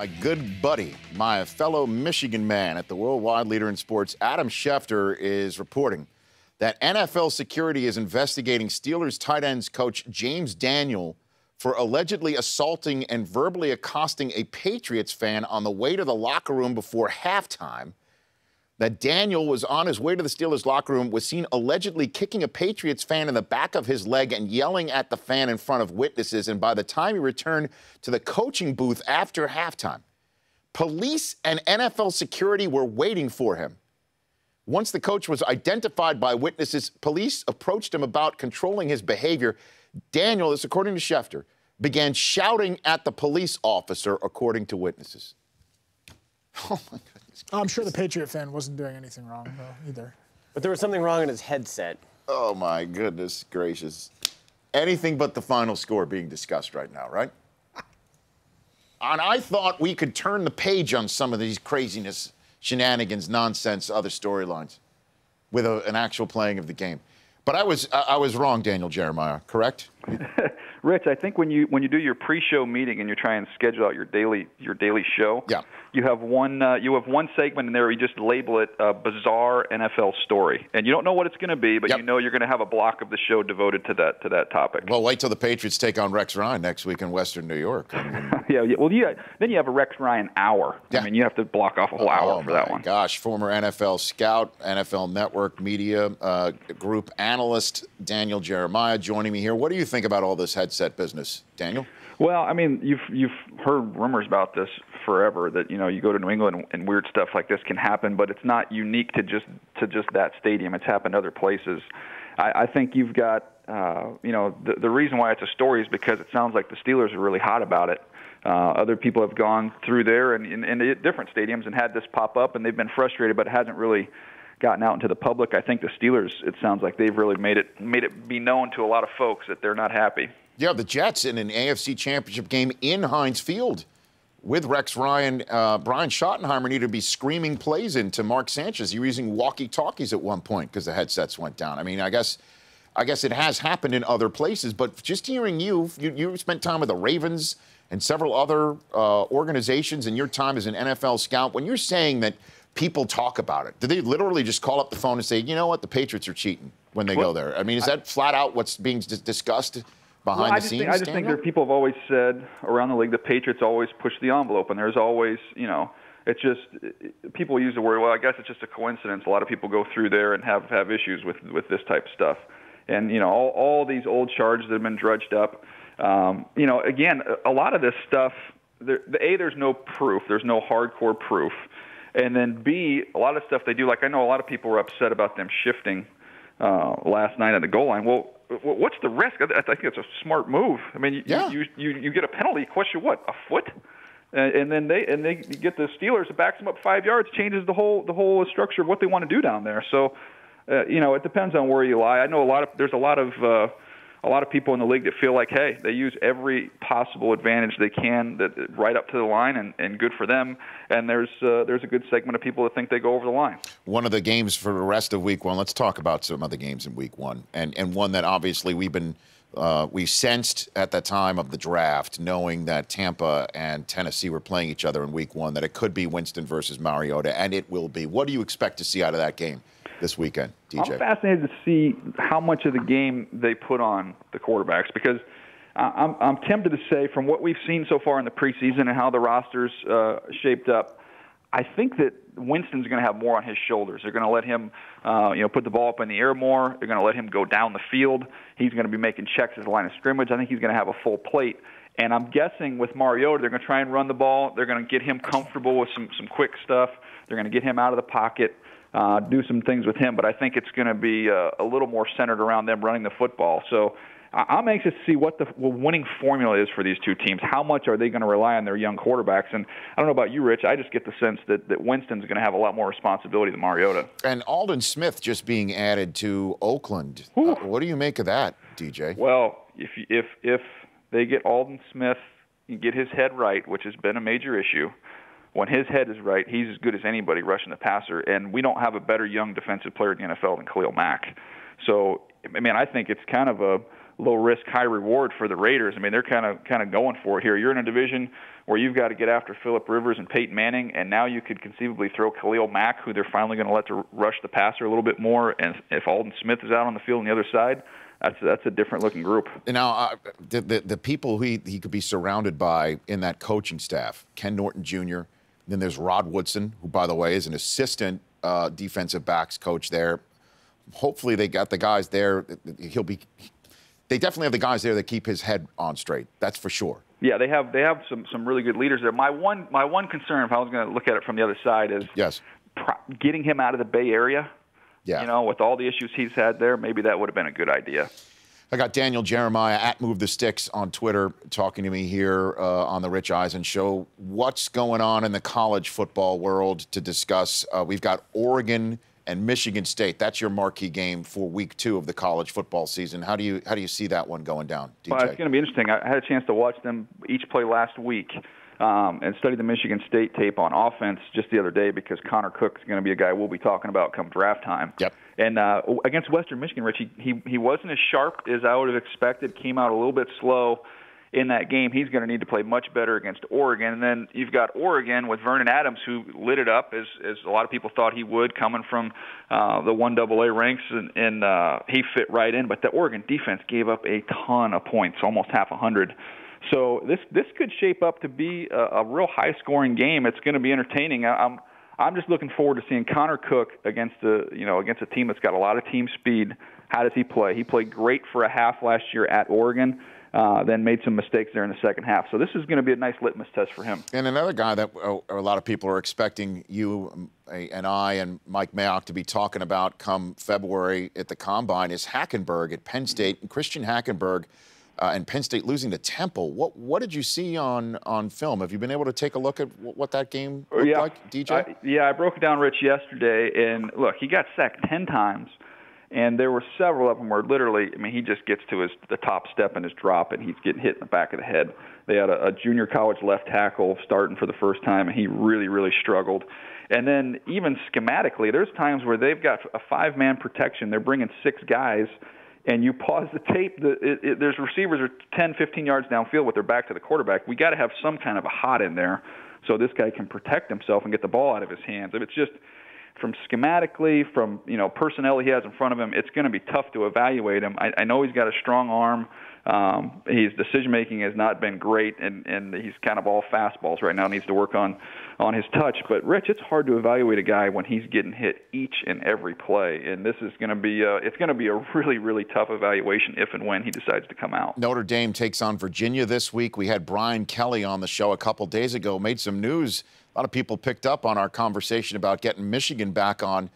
My good buddy, my fellow Michigan man at the worldwide leader in sports, Adam Schefter, is reporting that NFL security is investigating Steelers tight ends coach James Daniel for allegedly assaulting and verbally accosting a Patriots fan on the way to the locker room before halftime. That Daniel was on his way to the Steelers locker room, was seen allegedly kicking a Patriots fan in the back of his leg and yelling at the fan in front of witnesses. And by the time he returned to the coaching booth after halftime, police and NFL security were waiting for him. Once the coach was identified by witnesses, police approached him about controlling his behavior. Daniel, this according to Schefter, began shouting at the police officer, according to witnesses. Oh, my goodness. I'm sure the Patriot fan wasn't doing anything wrong, though, either. But there was something wrong in his headset. Oh, my goodness gracious. Anything but the final score being discussed right now, right? And I thought we could turn the page on some of these craziness, shenanigans, nonsense, other storylines with an actual playing of the game. But I was wrong, Daniel Jeremiah, correct? Rich, I think when you do your pre-show meeting and you try and schedule out your daily show, yeah, you have one segment in there where you just label it a bizarre NFL story, and you don't know what it's going to be, but you know you're going to have a block of the show devoted to that topic. Well, wait till the Patriots take on Rex Ryan next week in Western New York. I mean, then you have a Rex Ryan hour. Yeah. I mean, you have to block off a whole hour for that one. Gosh, former NFL scout, NFL Network media group analyst Daniel Jeremiah joining me here. What do you think about all this headset business, Daniel? Well, I mean, you've heard rumors about this forever, that you go to New England and weird stuff like this can happen, but it's not unique to just that stadium. It's happened other places. I think you've got the reason why it's a story is because it sounds like the Steelers are really hot about it. Other people have gone through there and in different stadiums and had this pop up, and they've been frustrated, but it hasn't really gotten out into the public. I think the Steelers, it sounds like they've really made it be known to a lot of folks that they're not happy. Yeah, the Jets in an AFC Championship game in Heinz Field with Rex Ryan, Brian Schottenheimer needed to be screaming plays into Mark Sanchez. You were using walkie-talkies at one point because the headsets went down. I mean, I guess it has happened in other places, but just hearing you spent time with the Ravens and several other organizations in your time as an NFL scout. When you're saying that people talk about it, do they literally just call up the phone and say, you know what, the Patriots are cheating when they go there? I mean, is that flat out what's being discussed behind the scenes? I just think there are people have always said around the league the Patriots always push the envelope, and there's always, it's just people use the word, well, I guess it's just a coincidence. A lot of people go through there and have issues with this type of stuff. And, all these old charges that have been drudged up. Again, a lot of this stuff, there's no proof. There's no hardcore proof. And then B, a lot of stuff they do, like I know a lot of people were upset about them shifting last night at the goal line. Well, what's the risk? I think it's a smart move. I mean, you get a penalty. Question what? A foot? And then they get the Steelers. It backs them up 5 yards, changes the whole structure of what they want to do down there. So, it depends on where you lie. I know there's a lot of people in the league that feel like, hey, they use every possible advantage they can right up to the line, and good for them. And there's a good segment of people that think they go over the line. One of the games for the rest of Week 1. Let's talk about some other games in Week 1, and one that obviously we sensed at the time of the draft, knowing that Tampa and Tennessee were playing each other in Week 1, that it could be Winston versus Mariota, and it will be. What do you expect to see out of that game this weekend, DJ? I'm fascinated to see how much of the game they put on the quarterbacks, because I'm tempted to say, from what we've seen so far in the preseason and how the roster's shaped up, I think that Winston's going to have more on his shoulders. They're going to let him, put the ball up in the air more. They're going to let him go down the field. He's going to be making checks at the line of scrimmage. I think he's going to have a full plate. And I'm guessing with Mariota, they're going to try and run the ball. They're going to get him comfortable with some quick stuff. They're going to get him out of the pocket. Do some things with him, but I think it's going to be a little more centered around them running the football. So I'm anxious to see what the winning formula is for these two teams. How much are they going to rely on their young quarterbacks? And I don't know about you, Rich, I just get the sense that Winston's going to have a lot more responsibility than Mariota. And Aldon Smith just being added to Oakland. What do you make of that, DJ? Well, if they get Aldon Smith, you get his head right, which has been a major issue. When his head is right, he's as good as anybody rushing the passer, and we don't have a better young defensive player in the NFL than Khalil Mack. So, I mean, I think it's kind of a low risk, high reward for the Raiders. I mean, they're kind of going for it here. You're in a division where you've got to get after Phillip Rivers and Peyton Manning, and now you could conceivably throw Khalil Mack, who they're finally going to let to rush the passer a little bit more. And if Aldon Smith is out on the field on the other side, that's a different looking group. Now, the people he could be surrounded by in that coaching staff, Ken Norton Jr., then there's Rod Woodson, who, by the way, is an assistant defensive backs coach there. Hopefully they got the guys there. They definitely have the guys there that keep his head on straight. That's for sure. Yeah, they have some really good leaders there. My one concern, if I was going to look at it from the other side, is getting him out of the Bay Area. Yeah. You know, with all the issues he's had there, maybe that would have been a good idea. I got Daniel Jeremiah at Move the Sticks on Twitter talking to me here on the Rich Eisen Show. What's going on in the college football world to discuss? We've got Oregon and Michigan State. That's your marquee game for week 2 of the college football season. How do you see that one going down, DJ? Well, it's going to be interesting. I had a chance to watch them each play last week and study the Michigan State tape on offense just the other day because Connor Cook is going to be a guy we'll be talking about come draft time. Yep. And against Western Michigan, Rich, he wasn't as sharp as I would have expected. Came out a little bit slow in that game. He's going to need to play much better against Oregon. And then you've got Oregon with Vernon Adams, who lit it up as a lot of people thought he would, coming from the 1AA ranks, and he fit right in. But the Oregon defense gave up a ton of points, almost half 100. So this could shape up to be a real high-scoring game. It's going to be entertaining. I'm just looking forward to seeing Connor Cook against a team that's got a lot of team speed. How does he play? He played great for a half last year at Oregon, then made some mistakes there in the second half. So this is going to be a nice litmus test for him. And another guy that a lot of people are expecting you and I and Mike Mayock to be talking about come February at the Combine is Hackenberg at Penn State. And Christian Hackenberg and Penn State losing to Temple. What did you see on film? Have you been able to take a look at what that game looked like, DJ? I broke it down, Rich, yesterday. And, look, he got sacked 10 times. And there were several of them where literally, I mean, he just gets to the top step in his drop, and he's getting hit in the back of the head. They had a junior college left tackle starting for the first time, and he really, really struggled. And then even schematically, there's times where they've got a 5-man protection. They're bringing 6 guys, and you pause the tape. There's receivers are 10, 15 yards downfield with their back to the quarterback. We got to have some kind of a hot in there so this guy can protect himself and get the ball out of his hands. If it's just from schematically, from personnel he has in front of him, it's going to be tough to evaluate him. I know he's got a strong arm. His decision-making has not been great, and he's kind of all fastballs right now. Needs to work on his touch. But, Rich, it's hard to evaluate a guy when he's getting hit each and every play. And this is going to be it's going to be a really, really tough evaluation if and when he decides to come out. Notre Dame takes on Virginia this week. We had Brian Kelly on the show a couple days ago, made some news. A lot of people picked up on our conversation about getting Michigan back on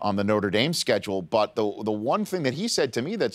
the Notre Dame schedule. But the one thing that he said to me that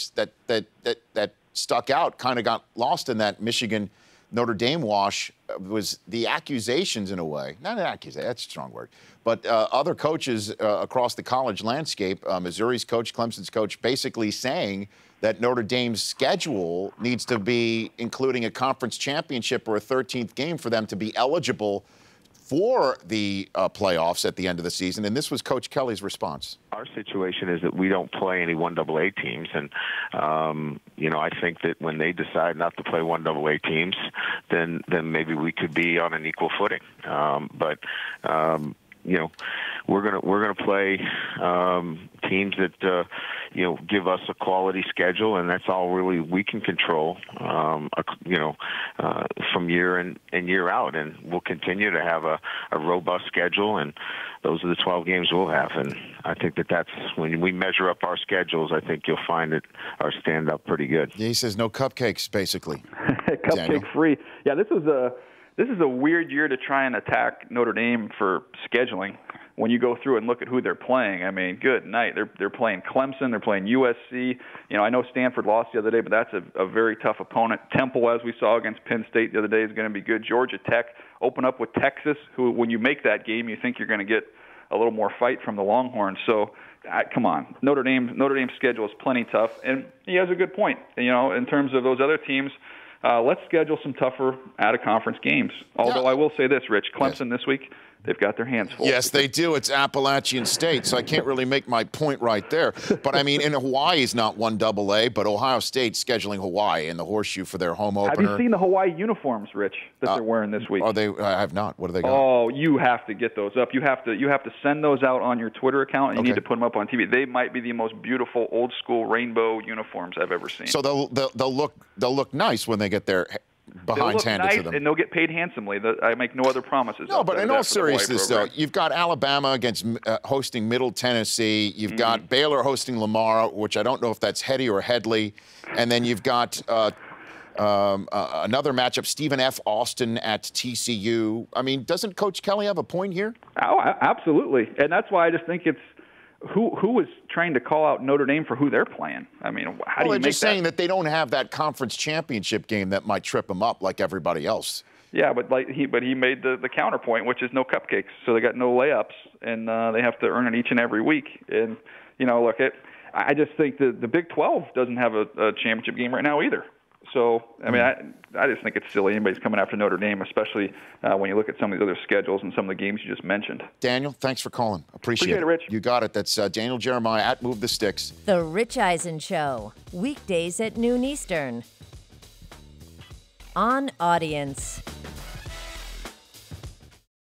stuck out, kind of got lost in that Michigan Notre Dame wash, was the accusations in a way. Not an accusation, that's a strong word. But other coaches across the college landscape, Missouri's coach, Clemson's coach, basically saying that Notre Dame's schedule needs to be including a conference championship or a 13th game for them to be eligible for the playoffs at the end of the season. And this was Coach Kelly's response. Our situation is that we don't play any 1AA teams. And, I think that when they decide not to play 1AA teams, then maybe we could be on an equal footing. But we're gonna play teams that give us a quality schedule, and that's all really we can control. From year in and year out, and we'll continue to have a robust schedule, and those are the 12 games we'll have. And I think that's when we measure up our schedules, I think you'll find that our stand up pretty good. Yeah, he says no cupcakes, basically. Cupcake free. Yeah, this is a weird year to try and attack Notre Dame for scheduling. When you go through and look at who they're playing, I mean, good night. They're playing Clemson. They're playing USC. I know Stanford lost the other day, but that's a very tough opponent. Temple, as we saw against Penn State the other day, is going to be good. Georgia Tech open up with Texas, who, when you make that game, you think you're going to get a little more fight from the Longhorns. So, come on. Notre Dame's schedule is plenty tough. And he has a good point, in terms of those other teams. Let's schedule some tougher out-of-conference games. Although I will say this, Rich, Clemson this week, They've got their hands full. Yes, they do. It's Appalachian State, so I can't really make my point right there. But, I mean, in Hawaii is not 1AA, but Ohio State's scheduling Hawaii in the Horseshoe for their home opener. Have you seen the Hawaii uniforms, Rich, that they're wearing this week? Are they? I have not. What do they got? Oh, you have to get those up. You have to send those out on your Twitter account, and you need to put them up on TV. They might be the most beautiful old-school rainbow uniforms I've ever seen. So they'll look nice when they get their behinds handed to them. And they'll get paid handsomely. I make no other promises. No, but in all seriousness, though, you've got Alabama against hosting Middle Tennessee. You've got Baylor hosting Lamar, which I don't know if that's Heady or Headley. And then you've got another matchup, Stephen F. Austin at TCU. I mean, doesn't Coach Kelly have a point here? Oh, absolutely. And that's why I just think it's who is trying to call out Notre Dame for who they're playing? I mean, how do you make that? They're just saying that they don't have that conference championship game that might trip them up like everybody else. Yeah, but he made the counterpoint, which is no cupcakes. So they got no layups, and they have to earn it each and every week. And look, I just think the Big 12 doesn't have a championship game right now either. So, I mean, I just think it's silly anybody's coming after Notre Dame, especially when you look at some of these other schedules and some of the games you just mentioned. Daniel, thanks for calling. Appreciate it, Rich. You got it. That's Daniel Jeremiah at Move the Sticks. The Rich Eisen Show, weekdays at noon Eastern. On Audience.